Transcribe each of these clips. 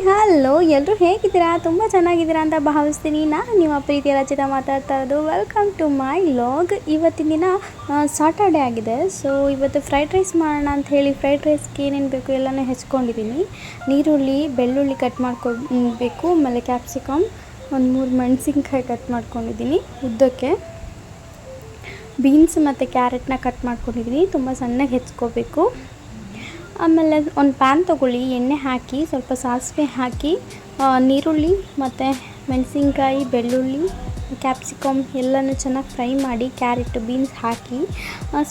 Hello ಎಲ್ಲರೂ ಹೇಗಿದ್ದೀರಾ? ತುಂಬ ಚೆನ್ನಾಗಿದ್ದೀರಾ ಅಂತ ಭಾವಿಸ್ತೀನಿ. ನಾನು ನಿಮ್ಮ ಪ್ರೀತಿಯ ರಚಿತ ಮಾತಾಡ್ತಾ ಇರೋದು. Welcome to my vlog. ಇವತ್ತಿನ ದಿನ ಸಾಟರ್ಡೆ ಆಗಿದೆ. ಸೊ ಇವತ್ತು ಫ್ರೈಡ್ ರೈಸ್ ಮಾಡೋಣ ಅಂತ ಹೇಳಿ ಫ್ರೈಡ್ ರೈಸ್ಗೆ ಏನೇನು ಬೇಕು ಎಲ್ಲನೂ ಹೆಚ್ಕೊಂಡಿದ್ದೀನಿ. ನೀರುಳ್ಳಿ, ಬೆಳ್ಳುಳ್ಳಿ ಕಟ್ ಮಾಡ್ಕೊಬೇಕು, ಆಮೇಲೆ ಕ್ಯಾಪ್ಸಿಕಮ್, ಒಂದು 3 ಮೆಣಸಿನ್ಕಾಯಿ ಕಟ್ ಮಾಡ್ಕೊಂಡಿದ್ದೀನಿ ಉದ್ದಕ್ಕೆ, ಬೀನ್ಸ್ ಮತ್ತು ಕ್ಯಾರೆಟ್ನ ಕಟ್ ಮಾಡ್ಕೊಂಡಿದ್ದೀನಿ, ತುಂಬ ಸಣ್ಣಗೆ ಹೆಚ್ಕೋಬೇಕು. ಆಮೇಲೆ ಒಂದು ಪ್ಯಾನ್ ತೊಗೊಳ್ಳಿ, ಎಣ್ಣೆ ಹಾಕಿ ಸ್ವಲ್ಪ ಸಾಸಿವೆ ಹಾಕಿ ನೀರುಳ್ಳಿ ಮತ್ತು ಮೆಣಸಿನ್ಕಾಯಿ, ಬೆಳ್ಳುಳ್ಳಿ, ಕ್ಯಾಪ್ಸಿಕಮ್ ಎಲ್ಲನೂ ಚೆನ್ನಾಗಿ ಫ್ರೈ ಮಾಡಿ, ಕ್ಯಾರೆಟ್, ಬೀನ್ಸ್ ಹಾಕಿ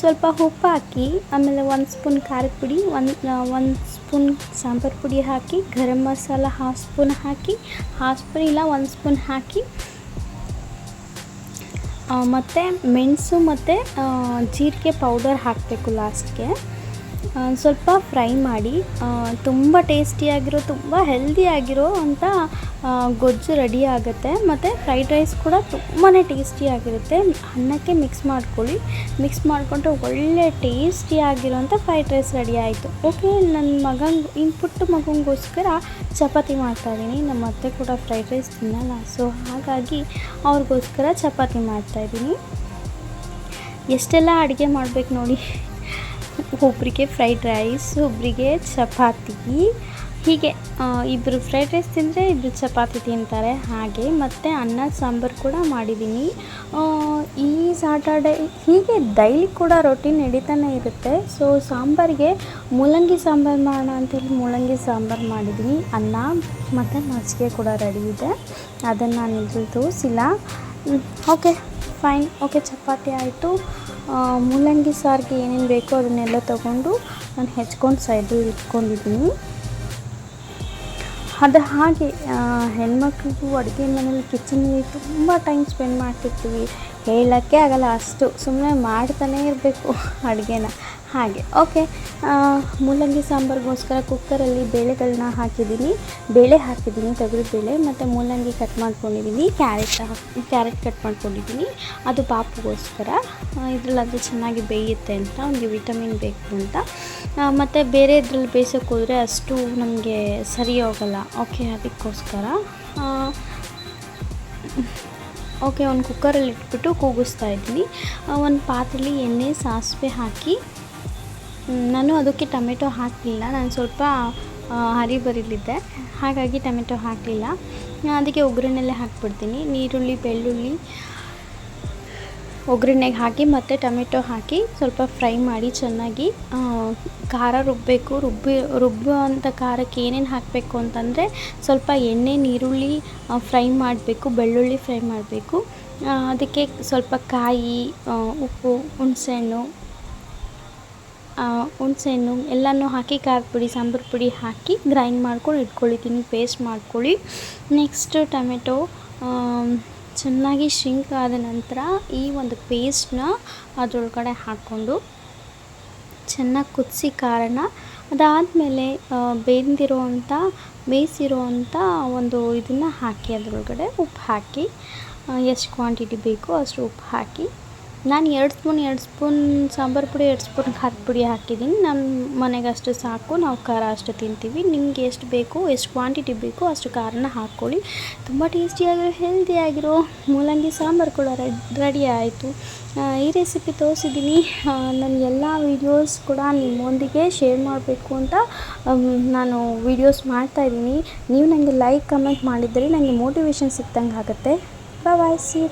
ಸ್ವಲ್ಪ ಉಪ್ಪು ಹಾಕಿ, ಆಮೇಲೆ 1 ಸ್ಪೂನ್ ಖಾರದ ಪುಡಿ, ಒಂದು ಸ್ಪೂನ್ ಸಾಂಬಾರು ಪುಡಿ ಹಾಕಿ, ಗರಂ ಮಸಾಲ 1/2 ಸ್ಪೂನ್ ಹಾಕಿ, 1/2 ಸ್ಪೂನ್ ಇಲ್ಲ 1 ಸ್ಪೂನ್ ಹಾಕಿ, ಮತ್ತು ಮೆಣಸು ಮತ್ತು ಜೀರಿಗೆ ಪೌಡರ್ ಹಾಕಬೇಕು ಲಾಸ್ಟ್ಗೆ. ಸ್ವಲ್ಪ ಫ್ರೈ ಮಾಡಿ ತುಂಬ ಟೇಸ್ಟಿಯಾಗಿರೋ, ತುಂಬ ಹೆಲ್ದಿಯಾಗಿರೋ ಅಂತ ಗೊಜ್ಜು ರೆಡಿ ಆಗುತ್ತೆ. ಮತ್ತು ಫ್ರೈಡ್ ರೈಸ್ ಕೂಡ ತುಂಬಾ ಟೇಸ್ಟಿಯಾಗಿರುತ್ತೆ. ಅನ್ನಕ್ಕೆ ಮಿಕ್ಸ್ ಮಾಡ್ಕೊಳ್ಳಿ, ಮಿಕ್ಸ್ ಮಾಡಿಕೊಂಡ್ರೆ ಒಳ್ಳೆ ಟೇಸ್ಟಿಯಾಗಿರೋಂಥ ಫ್ರೈಡ್ ರೈಸ್ ರೆಡಿ ಆಯಿತು. ಓಕೆ, ನನ್ನ ಪುಟ್ಟ ಮಗನಿಗೋಸ್ಕರ ಚಪಾತಿ ಮಾಡ್ತಾಯಿದ್ದೀನಿ. ನಮ್ಮ ಅತ್ತೆ ಕೂಡ ಫ್ರೈಡ್ ರೈಸ್ ತಿನ್ನಲ್ಲ, ಸೊ ಹಾಗಾಗಿ ಅವ್ರಿಗೋಸ್ಕರ ಚಪಾತಿ ಮಾಡ್ತಾಯಿದ್ದೀನಿ. ಎಷ್ಟೆಲ್ಲ ಅಡುಗೆ ಮಾಡಬೇಕು ನೋಡಿ. ಒಬ್ಬರಿಗೆ ಫ್ರೈಡ್ ರೈಸ್, ಒಬ್ಬರಿಗೆ ಚಪಾತಿ, ಹೀಗೆ ಇಬ್ಬರು ಫ್ರೈಡ್ ರೈಸ್ ತಿಂದರೆ ಇಬ್ಬರು ಚಪಾತಿ ತಿಂತಾರೆ. ಹಾಗೆ ಮತ್ತು ಅನ್ನ ಸಾಂಬಾರು ಕೂಡ ಮಾಡಿದ್ದೀನಿ. ಈ ಸಾಟರ್ಡೆ ಹೀಗೆ ಡೈಲಿ ಕೂಡ ರೊಟೀನ್ ನಡೀತಾನೆ ಇರುತ್ತೆ. ಸೊ ಸಾಂಬಾರಿಗೆ ಮೂಲಂಗಿ ಸಾಂಬಾರು ಮಾಡೋಣ ಅಂತೇಳಿ ಮೂಲಂಗಿ ಸಾಂಬಾರು ಮಾಡಿದ್ದೀನಿ. ಅನ್ನ ಮತ್ತು ಮಜ್ಜಿಗೆ ಕೂಡ ರೆಡಿ ಇದೆ, ಅದನ್ನು ನಾನು ಇದ್ರಲ್ಲಿ ತೋರಿಸಿಲ್ಲ. Okay fine. ಓಕೆ, ಚಪಾತಿ ಆಯಿತು. ಮೂಲಂಗಿ ಸಾರಿಗೆ ಏನೇನು ಬೇಕೋ ಅದನ್ನೆಲ್ಲ ತೊಗೊಂಡು ನಾನು ಹೆಚ್ಕೊಂಡು ಸೈಡಲ್ಲಿ ಇಟ್ಕೊಂಡಿದ್ದೀನಿ. ಅದು ಹಾಗೆ ಹೆಣ್ಮಕ್ಳಿಗೂ ಅಡುಗೆ ಮನೇಲಿ ಕಿಚನಲ್ಲಿ ತುಂಬ ಟೈಮ್ ಸ್ಪೆಂಡ್ ಮಾಡ್ತಿರ್ತೀವಿ, ಹೇಳೋಕ್ಕೆ ಆಗಲ್ಲ, ಅಷ್ಟು ಸುಮ್ಮನೆ ಮಾಡ್ತಾನೇ ಇರಬೇಕು ಅಡುಗೆನ ಹಾಗೆ. ಓಕೆ, ಮೂಲಂಗಿ ಸಾಂಬಾರಿಗೋಸ್ಕರ ಕುಕ್ಕರಲ್ಲಿ ಬೇಳೆಗಳನ್ನ ಹಾಕಿದ್ದೀನಿ, ಬೇಳೆ ಹಾಕಿದ್ದೀನಿ, ತೊಗರಿಬೇಳೆ ಮತ್ತು ಮೂಲಂಗಿ ಕಟ್ ಮಾಡ್ಕೊಂಡಿದ್ದೀನಿ, ಕ್ಯಾರೆಟ್ ಕಟ್ ಮಾಡ್ಕೊಂಡಿದ್ದೀನಿ. ಅದು ಪಾಪುಗೋಸ್ಕರ, ಇದರಲ್ಲಿ ಅದು ಚೆನ್ನಾಗಿ ಬೇಯುತ್ತೆ ಅಂತ, ಅವನಿಗೆ ವಿಟಮಿನ್ ಬೇಕು ಅಂತ. ಮತ್ತು ಬೇರೆ ಇದ್ರಲ್ಲಿ ಬೇಯಿಸೋಕೆ ಹೋದರೆ ಅಷ್ಟು ನಮಗೆ ಸರಿ ಹೋಗಲ್ಲ. ಓಕೆ, ಅದಕ್ಕೋಸ್ಕರ ಓಕೆ, ಒಂದು ಕುಕ್ಕರಲ್ಲಿ ಇಟ್ಬಿಟ್ಟು ಕೂಗಿಸ್ತಾ ಇದ್ದೀನಿ. ಒಂದು ಪಾತ್ರೆಯಲ್ಲಿ ಎಣ್ಣೆ, ಸಾಸಿವೆ ಹಾಕಿ, ನಾನು ಅದಕ್ಕೆ ಟೊಮೆಟೊ ಹಾಕಲಿಲ್ಲ, ನಾನು ಸ್ವಲ್ಪ ಹರಿಬರಿಲಿದ್ದೆ, ಹಾಗಾಗಿ ಟೊಮೆಟೊ ಹಾಕಲಿಲ್ಲ. ಅದಕ್ಕೆ ಒಗ್ಗರಣೆಲ್ಲೇ ಹಾಕ್ಬಿಡ್ತೀನಿ. ನೀರುಳ್ಳಿ, ಬೆಳ್ಳುಳ್ಳಿ ಒಗ್ಗರಣೆಗೆ ಹಾಕಿ ಮತ್ತು ಟೊಮೆಟೊ ಹಾಕಿ ಸ್ವಲ್ಪ ಫ್ರೈ ಮಾಡಿ ಚೆನ್ನಾಗಿ. ಖಾರ ರುಬ್ಬಬೇಕು. ರುಬ್ಬುವಂಥ ಖಾರಕ್ಕೆ ಏನೇನು ಹಾಕಬೇಕು ಅಂತಂದರೆ ಸ್ವಲ್ಪ ಎಣ್ಣೆ, ನೀರುಳ್ಳಿ ಫ್ರೈ ಮಾಡಬೇಕು, ಬೆಳ್ಳುಳ್ಳಿ ಫ್ರೈ ಮಾಡಬೇಕು, ಅದಕ್ಕೆ ಸ್ವಲ್ಪ ಕಾಯಿ, ಉಪ್ಪು, ಹುಣಸೆಹಣ್ಣು ಎಲ್ಲನೂ ಹಾಕಿ ಖಾರದ ಪುಡಿ, ಸಾಂಬಾರು ಪುಡಿ ಹಾಕಿ ಗ್ರೈಂಡ್ ಮಾಡ್ಕೊಂಡು ಇಟ್ಕೊಳ್ತೀನಿ, ಪೇಸ್ಟ್ ಮಾಡ್ಕೊಳ್ಳಿ. ನೆಕ್ಸ್ಟ್ ಟೊಮೆಟೊ ಚೆನ್ನಾಗಿ ಶಿಂಕ್ ಆದ ನಂತರ ಈ ಒಂದು ಪೇಸ್ಟನ್ನ ಅದರೊಳಗಡೆ ಹಾಕ್ಕೊಂಡು ಚೆನ್ನಾಗಿ ಕುದಿಸಿ ಖಾರನ, ಅದಾದಮೇಲೆ ಬೇಯಿಸಿರೋ ಅಂಥ ಒಂದು ಇದನ್ನು ಹಾಕಿ, ಅದರೊಳಗಡೆ ಉಪ್ಪು ಹಾಕಿ, ಎಷ್ಟು ಕ್ವಾಂಟಿಟಿ ಬೇಕೋ ಅಷ್ಟು ಉಪ್ಪು ಹಾಕಿ. ನಾನು 2 ಸ್ಪೂನ್ ಸಾಂಬಾರು ಪುಡಿ, 2 ಸ್ಪೂನ್ ಖಾರದ ಪುಡಿ ಹಾಕಿದ್ದೀನಿ. ನಮ್ಮ ಮನೆಗೆ ಅಷ್ಟು ಸಾಕು, ನಾವು ಖಾರ ಅಷ್ಟು ತಿಂತೀವಿ. ನಿಮಗೆ ಎಷ್ಟು ಬೇಕೋ, ಎಷ್ಟು ಕ್ವಾಂಟಿಟಿ ಬೇಕೋ ಅಷ್ಟು ಖಾರನ ಹಾಕ್ಕೊಳ್ಳಿ. ತುಂಬ ಟೇಸ್ಟಿಯಾಗಿರೋ, ಹೆಲ್ದಿಯಾಗಿರೋ ಮೂಲಂಗಿ ಸಾಂಬಾರು ಕೂಡ ರೆಡಿ ಆಯಿತು. ಈ ರೆಸಿಪಿ ತೋರಿಸಿದ್ದೀನಿ. ನನ್ನ ಎಲ್ಲ ವೀಡಿಯೋಸ್ ಕೂಡ ನಿಮ್ಮೊಂದಿಗೆ ಶೇರ್ ಮಾಡಬೇಕು ಅಂತ ನಾನು ವೀಡಿಯೋಸ್ ಮಾಡ್ತಾಯಿದ್ದೀನಿ. ನೀವು ನನಗೆ ಲೈಕ್, ಕಮೆಂಟ್ ಮಾಡಿದರೆ ನನಗೆ ಮೋಟಿವೇಶನ್ ಸಿಕ್ತಂಗೆ ಆಗುತ್ತೆ. ಬಾಯ್, ಸಿ ಯು.